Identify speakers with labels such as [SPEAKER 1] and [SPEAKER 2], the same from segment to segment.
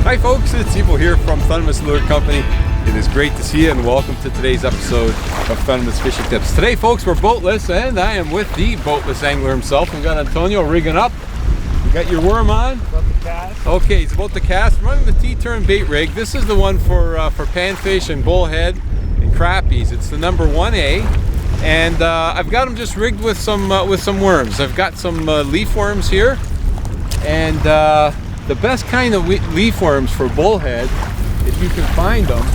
[SPEAKER 1] Hi folks, it's Evo here from Thundermist Lure Company. It is great to see you and welcome to today's episode of Thundermist Fishing Tips. Today folks, we're boatless and I am with the boatless angler himself. We've got Antonio rigging up. You got your worm on?
[SPEAKER 2] About to cast.
[SPEAKER 1] Okay, he's about to cast. I'm running the T-turn bait rig. This is the one for panfish and bullhead and crappies. It's the number 1A. And I've got them just rigged with some worms. I've got some leaf worms here. And the best kind of leaf worms for bullhead, if you can find them,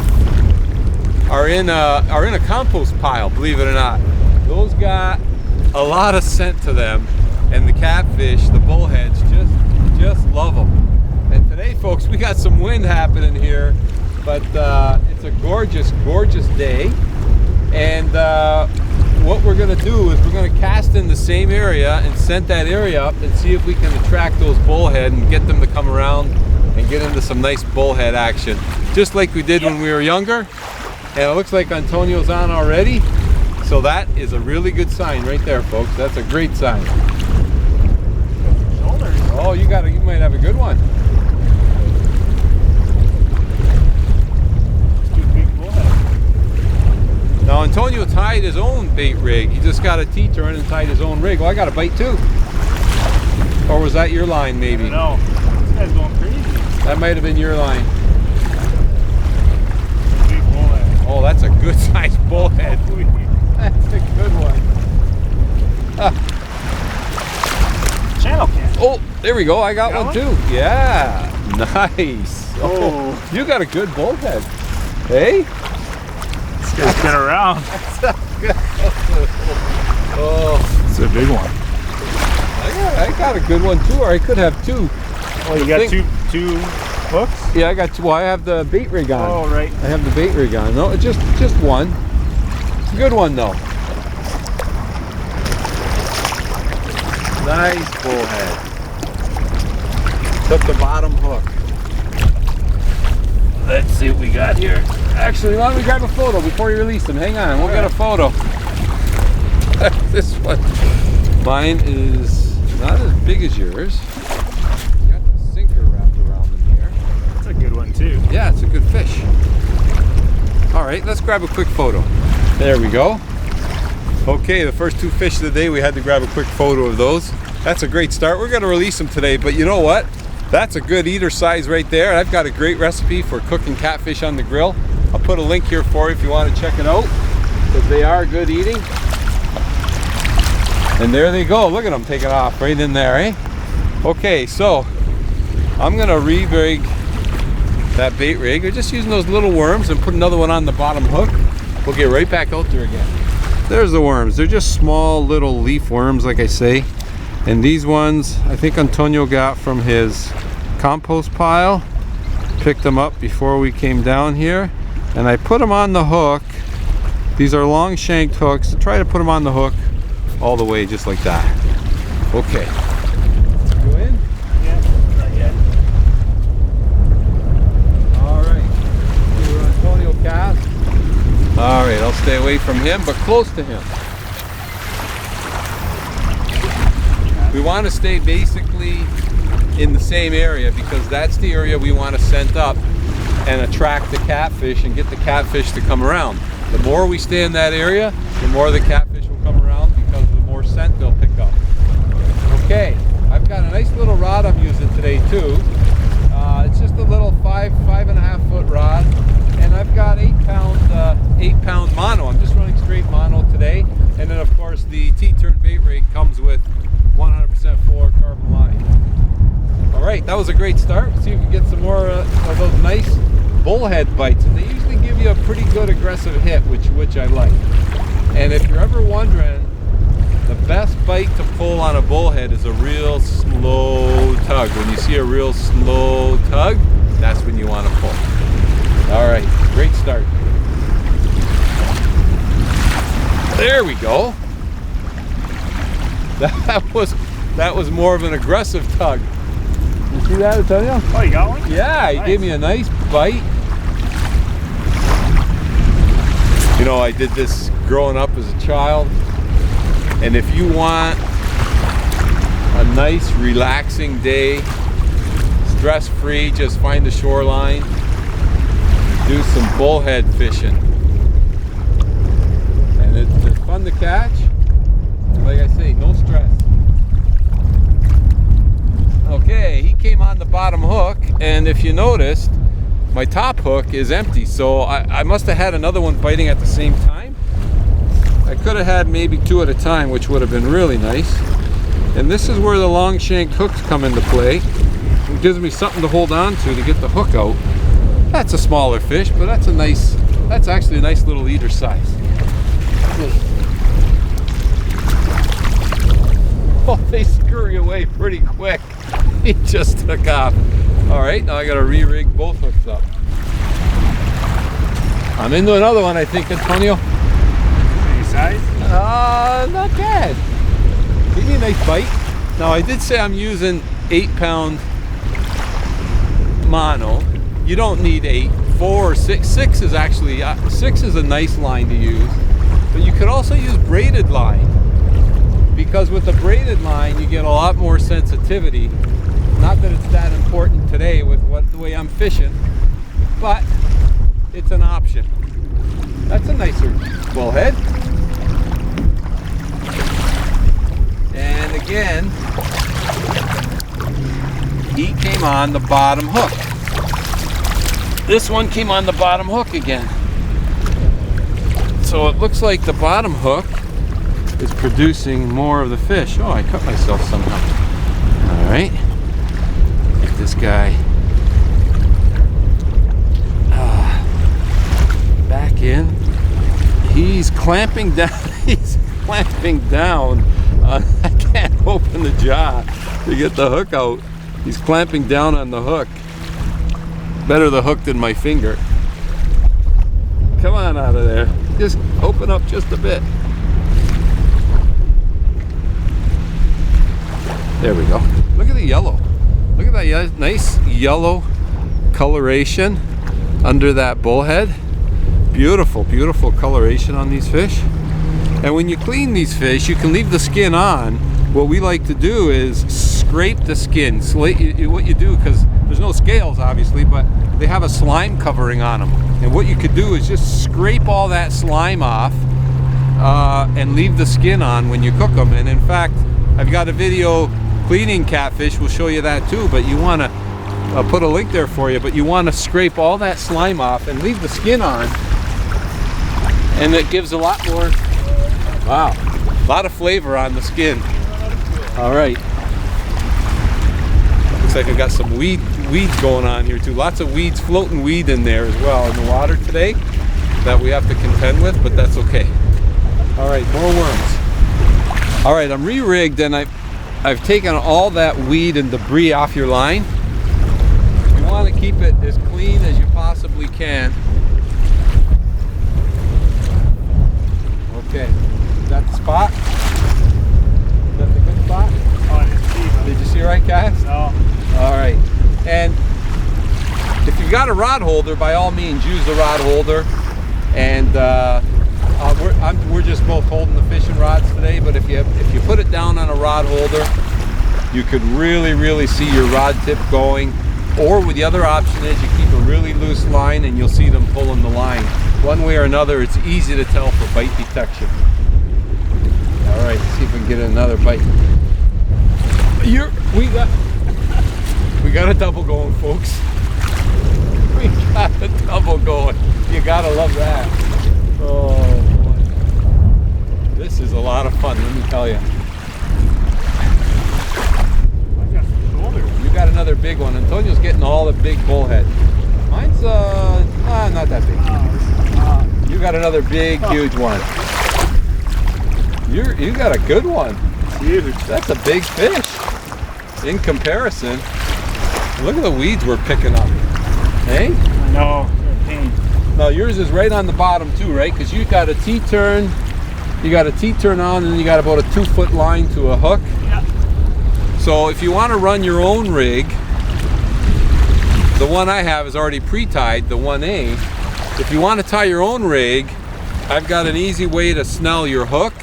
[SPEAKER 1] are in a compost pile, believe it or not. Those got a lot of scent to them, and the catfish, the bullheads, just love them. And today, folks, we got some wind happening here, but it's a gorgeous, gorgeous day. And what we're gonna do is we're gonna cast in the same area and scent that area up and see if we can attract those bullhead and get them to come around and get into some nice bullhead action, just like we did when we were younger. And it looks like Antonio's on already, so that is a really good sign right there, folks. That's a great sign. Oh, you might have a good one. Now Antonio tied his own bait rig. He just got a T-turn and tied his own rig. Well, I got a bite too. Or was that your line maybe?
[SPEAKER 2] No, this guy's going crazy.
[SPEAKER 1] That might have been your line.
[SPEAKER 2] Big bullhead.
[SPEAKER 1] Oh, that's a good sized bullhead. That's a good one.
[SPEAKER 2] Channel cat.
[SPEAKER 1] Oh, there we go. I got one too. Yeah, nice.
[SPEAKER 2] Oh,
[SPEAKER 1] you got a good bullhead. Hey?
[SPEAKER 2] This guy's been around.
[SPEAKER 1] Oh,
[SPEAKER 2] it's a big one.
[SPEAKER 1] I got a good one too, or I could have two.
[SPEAKER 2] Oh, you got two hooks?
[SPEAKER 1] Yeah, I got two. Well, I have the bait rig on.
[SPEAKER 2] Oh, right.
[SPEAKER 1] I have the bait rig on. No, it's just one. It's a good one though. Nice bullhead. Took the bottom hook. Let's see what we got here. Actually, why don't we grab a photo before you release them? Hang on, we'll get a photo. This one. Mine is not as big as yours. Got the sinker wrapped around in here.
[SPEAKER 2] That's a good one too.
[SPEAKER 1] Yeah, it's a good fish. All right, let's grab a quick photo. There we go. Okay, the first two fish of the day, we had to grab a quick photo of those. That's a great start. We're gonna release them today, but you know what? That's a good eater size right there. I've got a great recipe for cooking catfish on the grill. I'll put a link here for you if you want to check it out, because they are good eating. And there they go. Look at them taking off right in there, eh? Okay, so I'm gonna re-rig that bait rig. We're just using those little worms and put another one on the bottom hook. We'll get right back out there again. There's the worms. They're just small little leaf worms, like I say. And these ones, I think Antonio got from his compost pile. Picked them up before we came down here. And I put them on the hook. These are long shanked hooks. Try to put them on the hook all the way, just like that. Okay. Go in?
[SPEAKER 2] Yeah, not yet.
[SPEAKER 1] All right. We're Antonio cast. All right, I'll stay away from him, but close to him. We want to stay basically in the same area because that's the area we want to scent up and attract the catfish and get the catfish to come around. The more we stay in that area, the more the catfish will come around because the more scent they'll pick up. Okay, I've got a nice little rod I'm using today too. It's just a little 5.5 foot rod, and I've got 8 pound mono. I'm just running straight mono today, and then of course the T-turn bait rig comes with 100% fluorocarbon line. All right, that was a great start. Let's see if we can get some more of those nice bullhead bites, and they usually give you a pretty good aggressive hit, which I like. And if you're ever wondering, the best bite to pull on a bullhead is a real slow tug. When you see a real slow tug, that's when you want to pull. All right, great start. There we go. That was more of an aggressive tug. You see that, Antonio?
[SPEAKER 2] Oh, you got one?
[SPEAKER 1] Yeah, he gave me a nice bite. You know, I did this growing up as a child, and if you want a nice relaxing day, stress-free, just find the shoreline, do some bullhead fishing. And it's fun to catch. Like I say, no stress. Okay, he came on the bottom hook, and if you noticed, my top hook is empty, so I must have had another one biting at the same time. I could have had maybe 2 at a time, which would have been really nice. And this is where the long shanked hooks come into play. It gives me something to hold on to get the hook out. That's a smaller fish, but that's actually a nice little eater size. Oh, they scurry away pretty quick. He just took off. All right, now I gotta re-rig both hooks up. I'm into another one, I think, Antonio.
[SPEAKER 2] Any size?
[SPEAKER 1] Not bad. Give me a nice bite. Now, I did say I'm using 8-pound mono. You don't need 8. 4 or 6. 6 is actually 6 is a nice line to use. But you could also use braided line, because with the braided line you get a lot more sensitivity. Not that it's that important today with the way I'm fishing, but it's an option. That's a nicer bullhead. And again, he came on the bottom hook. This one came on the bottom hook again. So it looks like the bottom hook is producing more of the fish. Oh, I cut myself somehow. All right. Get this guy back in. He's clamping down. He's clamping down. I can't open the jaw to get the hook out. He's clamping down on the hook. Better the hook than my finger. Come on out of there. Just open up just a bit. There we go. Look at the yellow. Look at that nice yellow coloration under that bullhead. Beautiful, beautiful coloration on these fish. And when you clean these fish, you can leave the skin on. What we like to do is scrape the skin. What you do, because there's no scales obviously, but they have a slime covering on them. And what you could do is just scrape all that slime off and leave the skin on when you cook them. And in fact, I've got a video cleaning catfish. We'll show you that too, but you want to put a link there for you, but you want to scrape all that slime off and leave the skin on, and it gives a lot more, wow, a lot of flavor on the skin. All right, looks like I've got some weeds going on here too. Lots of weeds, floating weed in there as well in the water today that we have to contend with, but that's okay. All right, more worms. All right, I'm re-rigged, and I've taken all that weed and debris off your line. You want to keep it as clean as you possibly can. Okay, is that the spot? Is that the good spot?
[SPEAKER 2] Oh, I didn't see.
[SPEAKER 1] Did you see right, Cass?
[SPEAKER 2] No.
[SPEAKER 1] All right, and if you've got a rod holder, by all means use the rod holder. And we're just both holding the fishing rods today, but if you put it down on a rod holder, you could really see your rod tip going. Or the other option is you keep a really loose line and you'll see them pulling the line. One way or another, it's easy to tell for bite detection. All right, let's see if we can get another bite. We got a double going, folks. We got a double going. You gotta love that. Oh boy, this is a lot of fun, let me tell you.
[SPEAKER 2] I got some shoulders.
[SPEAKER 1] You got another big one. Antonio's getting all the big bullhead. Mine's not that big. You got another big, huge one. You got a good one.
[SPEAKER 2] Huge.
[SPEAKER 1] That's a big fish in comparison. Look at the weeds we're picking up. Hey?
[SPEAKER 2] I know. Pain.
[SPEAKER 1] Now yours is right on the bottom too, right? Because you got a T-turn. You got a T-turn on, and then you got about a 2-foot line to a hook.
[SPEAKER 2] Yeah.
[SPEAKER 1] So if you want to run your own rig, the one I have is already pre-tied, the 1A. If you want to tie your own rig, I've got an easy way to snell your hook.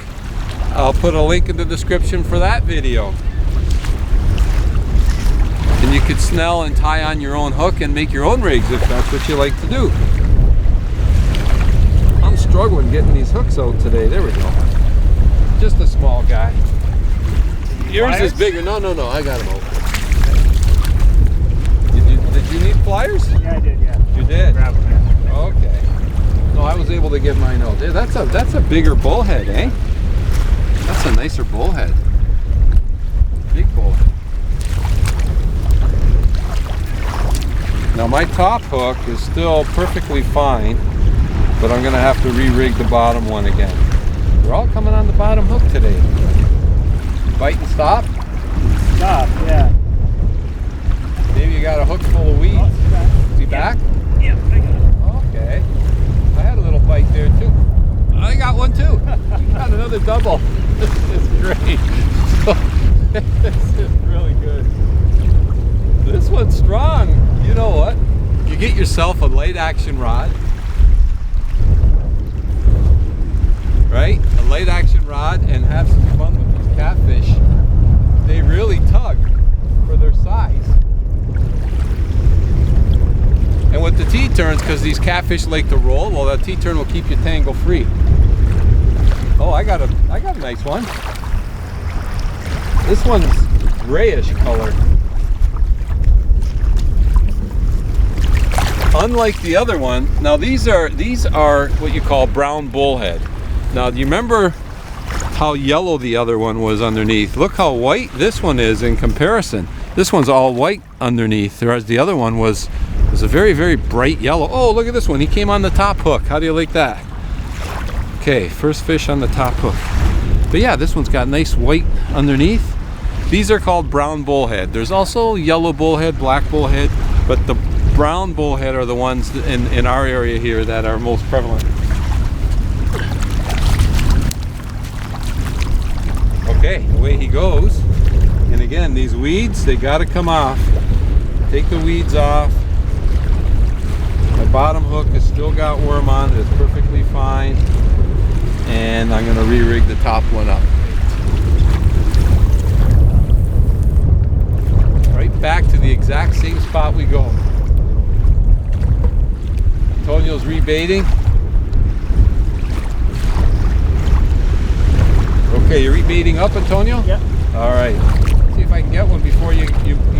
[SPEAKER 1] I'll put a link in the description for that video. And you could snell and tie on your own hook and make your own rigs if that's what you like to do. I'm struggling getting these hooks out today. There we go. Just a small guy. Yours is bigger. No, I got him open. Did you need pliers?
[SPEAKER 2] Yeah, I did, yeah.
[SPEAKER 1] You did?
[SPEAKER 2] Grab them.
[SPEAKER 1] Okay. No, I was able to get mine out. Hey, that's a bigger bullhead, eh? That's a nicer bullhead. Big bullhead. Now my top hook is still perfectly fine, but I'm gonna have to re-rig the bottom one again. They're all coming on the bottom hook today. Bite and stop?
[SPEAKER 2] Stop, yeah.
[SPEAKER 1] Maybe you got a hook full of weeds. Is he back?
[SPEAKER 2] Yep, I got it.
[SPEAKER 1] Okay. I had a little bite there too. I got one too. You got another double. This is great. This is really good. This one's strong. You know what? You get yourself a light action rod. Right? A light action rod and have some fun with these catfish. They really tug for their size. And with the T-turns, because these catfish like to roll, well, that T-turn will keep you tangle free. Oh, I got a nice one. This one's grayish color. Unlike the other one, now these are what you call brown bullhead. Now, do you remember how yellow the other one was underneath? Look how white this one is in comparison. This one's all white underneath, whereas the other one was a very, very bright yellow. Oh, look at this one. He came on the top hook. How do you like that? Okay, first fish on the top hook. But yeah, this one's got nice white underneath. These are called brown bullhead. There's also yellow bullhead, black bullhead, but the brown bullhead are the ones in our area here that are most prevalent. Okay, away he goes. And again, these weeds, they gotta come off. Take the weeds off. My bottom hook has still got worm on it. It's perfectly fine. And I'm gonna re-rig the top one up. Right back to the exact same spot we go. Antonio's rebaiting. Okay, you're rebaiting up, Antonio?
[SPEAKER 2] Yep.
[SPEAKER 1] All right. See if I can get one before you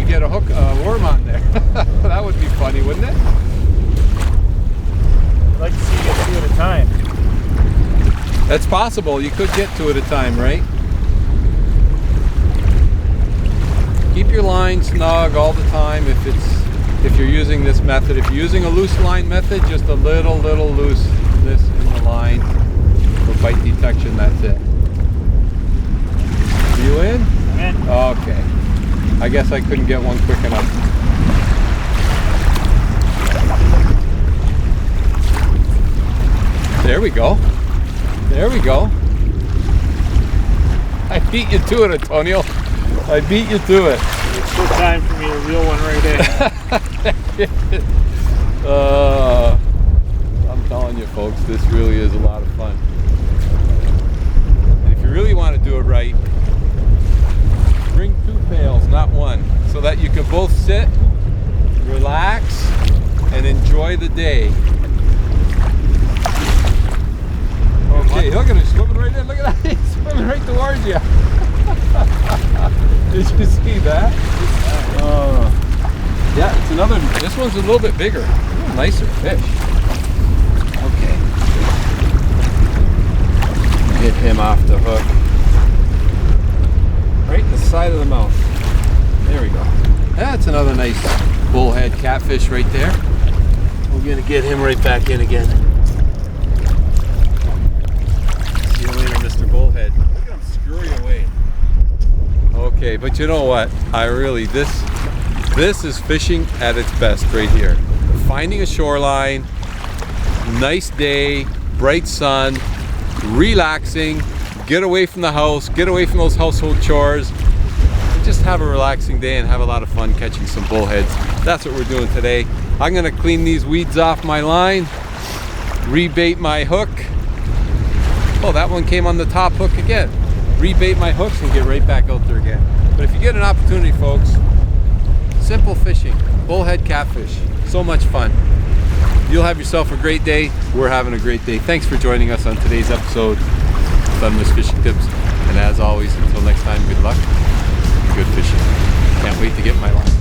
[SPEAKER 1] get a hook worm on there. That would be funny, wouldn't it?
[SPEAKER 2] I'd like to see you get two at a time.
[SPEAKER 1] That's possible. You could get two at a time, right? Keep your line snug all the time if you're using this method. If you're using a loose line method, just a little looseness in the line for bite detection. That's it. You in?
[SPEAKER 2] I'm in.
[SPEAKER 1] Okay. I guess I couldn't get one quick enough. There we go. There we go. I beat you to it, Antonio. I beat you to it.
[SPEAKER 2] It's still time for me to reel one right in.
[SPEAKER 1] I'm telling you, folks, this really is a lot of fun. And if you really want to do it right, bring 2 pails, not one, so that you can both sit, relax, and enjoy the day. Okay, look at him swimming right in. Look at that. He's swimming right towards you. Did you see that? Yeah, it's another. This one's a little bit bigger. A little nicer fish. Okay. Hit him off the hook. Right in the side of the mouth. There we go. That's another nice bullhead catfish right there. We're going to get him right back in again. See you later, Mr. Bullhead. Look at him scurry away. Okay, but you know what? This is fishing at its best right here. Finding a shoreline, nice day, bright sun, relaxing, get away from the house, get away from those household chores, and just have a relaxing day and have a lot of fun catching some bullheads. That's what we're doing today. I'm gonna clean these weeds off my line, rebait my hook. Oh, that one came on the top hook again. Rebait my hooks and get right back out there again. But if you get an opportunity, folks, Simple fishing, bullhead catfish, so much fun. You'll have yourself a great day. We're having a great day. Thanks for joining us on today's episode of Thundermist Fishing Tips. And as always, until next time, good luck and good fishing. Can't wait to get my line.